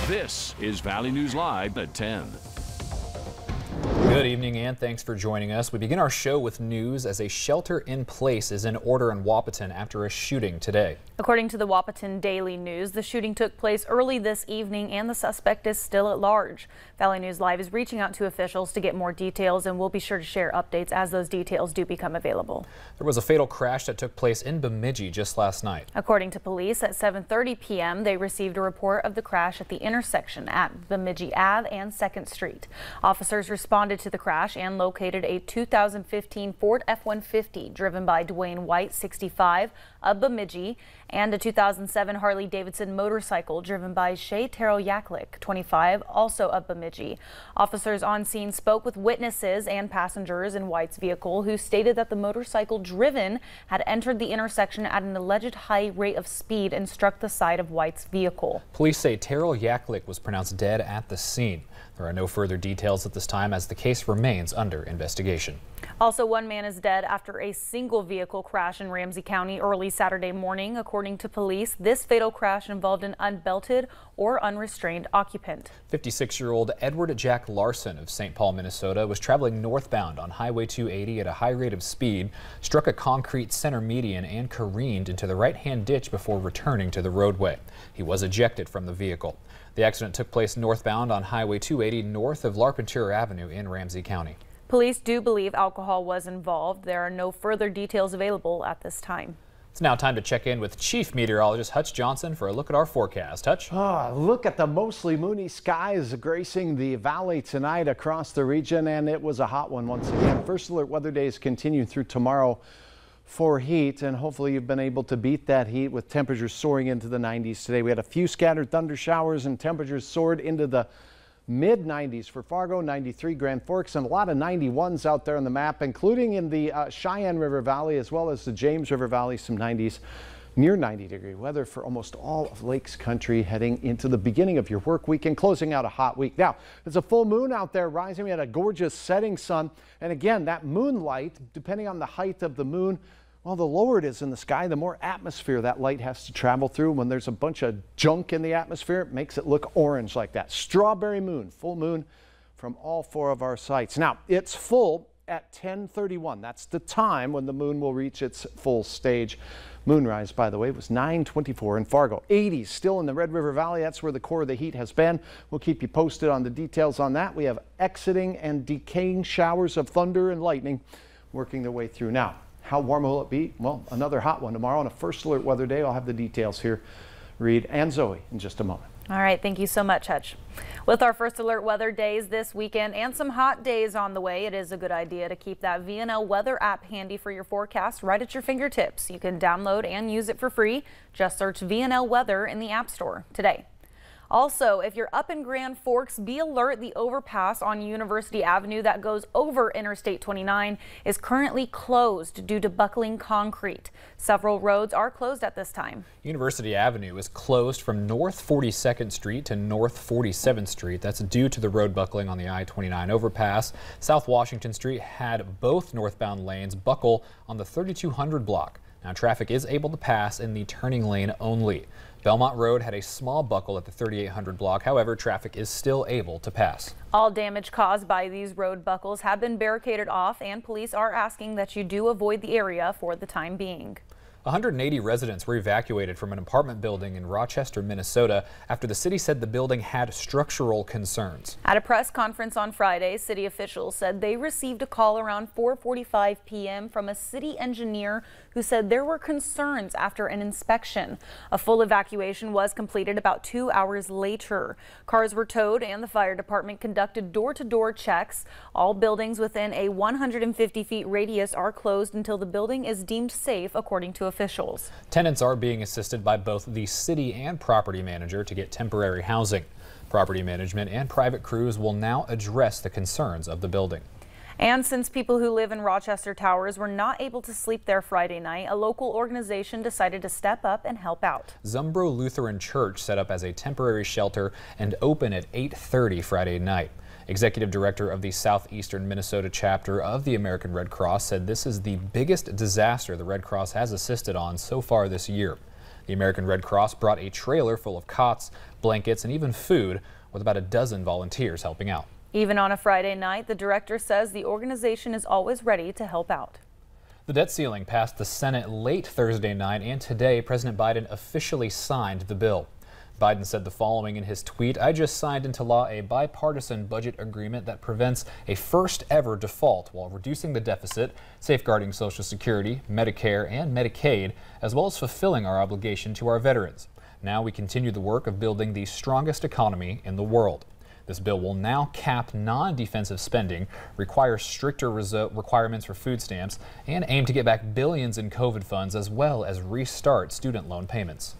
This is Valley News Live at 10. Good evening and thanks for joining us. We begin our show with news as a shelter in place is in order in Wahpeton after a shooting today. According to the Wahpeton Daily News, the shooting took place early this evening and the suspect is still at large. Valley News Live is reaching out to officials to get more details, and we'll be sure to share updates as those details do become available. There was a fatal crash that took place in Bemidji just last night. According to police, at 7:30 p.m. they received a report of the crash at the intersection at Bemidji Ave and 2nd Street. Officers responded to the crash and located a 2015 Ford F-150 driven by Dwayne White, 65, of Bemidji, and a 2007 Harley-Davidson motorcycle driven by Shay Terrell Yaklik, 25, also of Bemidji. Officers on scene spoke with witnesses and passengers in White's vehicle who stated that the motorcycle driven had entered the intersection at an alleged high rate of speed and struck the side of White's vehicle. Police say Terrell Yaklik was pronounced dead at the scene. There are no further details at this time as the case remains under investigation. Also, one man is dead after a single vehicle crash in Ramsey County early Saturday morning. According to police, this fatal crash involved an unbelted or unrestrained occupant. 56-year-old Edward Jack Larson of St. Paul, Minnesota was traveling northbound on Highway 280 at a high rate of speed, struck a concrete center median and careened into the right-hand ditch before returning to the roadway. He was ejected from the vehicle. The accident took place northbound on Highway 280 north of Larpenteur Avenue in Ramsey County. Police do believe alcohol was involved. There are no further details available at this time. It's now time to check in with Chief Meteorologist Hutch Johnson for a look at our forecast. Hutch? Look at the mostly moony skies gracing the valley tonight across the region, and it was a hot one once again. First alert weather days continue through tomorrow for heat, and hopefully you've been able to beat that heat with temperatures soaring into the 90s today. We had a few scattered thunder showers and temperatures soared into the mid-90s for Fargo, 93 Grand Forks, and a lot of 91s out there on the map, including in the Cheyenne River Valley as well as the James River Valley, some 90s, near 90-degree weather for almost all of Lakes Country heading into the beginning of your work week and closing out a hot week. Now, there's a full moon out there rising. We had a gorgeous setting sun, and again, that moonlight, depending on the height of the moon, well, the lower it is in the sky, the more atmosphere that light has to travel through. When there's a bunch of junk in the atmosphere, it makes it look orange like that. Strawberry moon, full moon from all four of our sites. Now, it's full at 10:31. That's the time when the moon will reach its full stage. Moonrise, by the way, was 9:24 in Fargo. 80s still in the Red River Valley. That's where the core of the heat has been. We'll keep you posted on the details on that. We have exiting and decaying showers of thunder and lightning working their way through now. How warm will it be? Well, another hot one tomorrow on a first alert weather day. I'll have the details here, Reed and Zoe, in just a moment. All right, thank you so much, Hutch. With our first alert weather days this weekend and some hot days on the way, it is a good idea to keep that VNL weather app handy for your forecast right at your fingertips. You can download and use it for free. Just search VNL Weather in the App Store today. Also, if you're up in Grand Forks, be alert. The overpass on University Avenue that goes over Interstate 29 is currently closed due to buckling concrete. Several roads are closed at this time. University Avenue is closed from North 42nd Street to North 47th Street. That's due to the road buckling on the I-29 overpass. South Washington Street had both northbound lanes buckle on the 3200 block. Now traffic is able to pass in the turning lane only. Belmont Road had a small buckle at the 3800 block. However, traffic is still able to pass. All damage caused by these road buckles have been barricaded off, and police are asking that you do avoid the area for the time being. 180 residents were evacuated from an apartment building in Rochester, Minnesota, after the city said the building had structural concerns. At a press conference on Friday, city officials said they received a call around 4:45 p.m. from a city engineer who said there were concerns after an inspection. A full evacuation was completed about 2 hours later. Cars were towed and the fire department conducted door-to-door checks. All buildings within a 150 feet radius are closed until the building is deemed safe, according to officials. Tenants are being assisted by both the city and property manager to get temporary housing. Property management and private crews will now address the concerns of the building. And since people who live in Rochester Towers were not able to sleep there Friday night, a local organization decided to step up and help out. Zumbro Lutheran Church set up as a temporary shelter and open at 8:30 Friday night. Executive Director of the Southeastern Minnesota chapter of the American Red Cross said this is the biggest disaster the Red Cross has assisted on so far this year. The American Red Cross brought a trailer full of cots, blankets, and even food, with about a dozen volunteers helping out. Even on a Friday night, the director says the organization is always ready to help out. The debt ceiling passed the Senate late Thursday night, and today President Biden officially signed the bill. Biden said the following in his tweet: "I just signed into law a bipartisan budget agreement that prevents a first ever default while reducing the deficit, safeguarding Social Security, Medicare, and Medicaid, as well as fulfilling our obligation to our veterans. Now we continue the work of building the strongest economy in the world." This bill will now cap non-defensive spending, require stricter requirements for food stamps, and aim to get back billions in COVID funds, as well as restart student loan payments.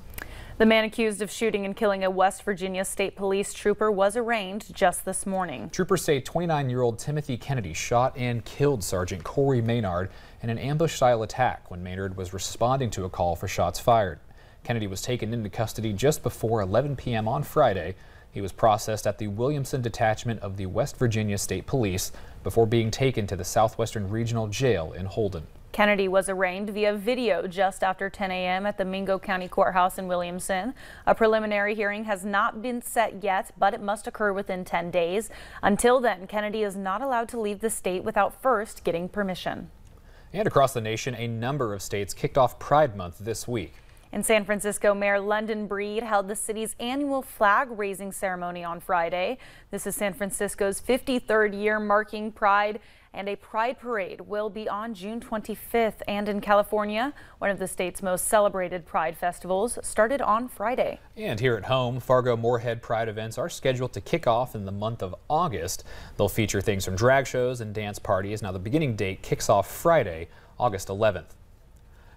The man accused of shooting and killing a West Virginia State Police trooper was arraigned just this morning. Troopers say 29-year-old Timothy Kennedy shot and killed Sergeant Corey Maynard in an ambush-style attack when Maynard was responding to a call for shots fired. Kennedy was taken into custody just before 11 p.m. on Friday. He was processed at the Williamson Detachment of the West Virginia State Police before being taken to the Southwestern Regional Jail in Holden. Kennedy was arraigned via video just after 10 a.m. at the Mingo County Courthouse in Williamson. A preliminary hearing has not been set yet, but it must occur within 10 days. Until then, Kennedy is not allowed to leave the state without first getting permission. And across the nation, a number of states kicked off Pride Month this week. In San Francisco, Mayor London Breed held the city's annual flag-raising ceremony on Friday. This is San Francisco's 53rd year marking Pride, and a Pride Parade will be on June 25th. And in California, one of the state's most celebrated Pride festivals started on Friday. And here at home, Fargo-Moorhead Pride events are scheduled to kick off in the month of August. They'll feature things from drag shows and dance parties. Now, the beginning date kicks off Friday, August 11th.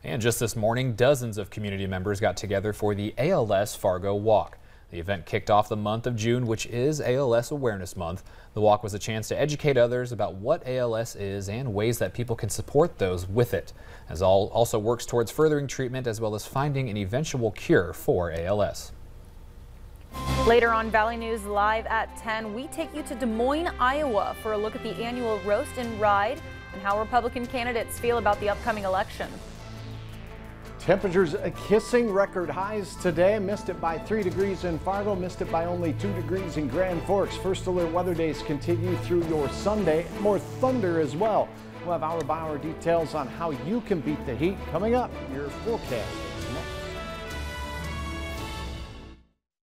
And just this morning, dozens of community members got together for the ALS Fargo Walk. The event kicked off the month of June, which is ALS Awareness Month. The walk was a chance to educate others about what ALS is and ways that people can support those with it, as all also works towards furthering treatment as well as finding an eventual cure for ALS. Later on Valley News Live at 10, we take you to Des Moines, Iowa for a look at the annual Roast and Ride and how Republican candidates feel about the upcoming election. Temperatures kissing record highs today. Missed it by 3 degrees in Fargo, missed it by only 2 degrees in Grand Forks. First alert weather days continue through your Sunday. More thunder as well. We'll have hour by hour details on how you can beat the heat coming up in your forecast.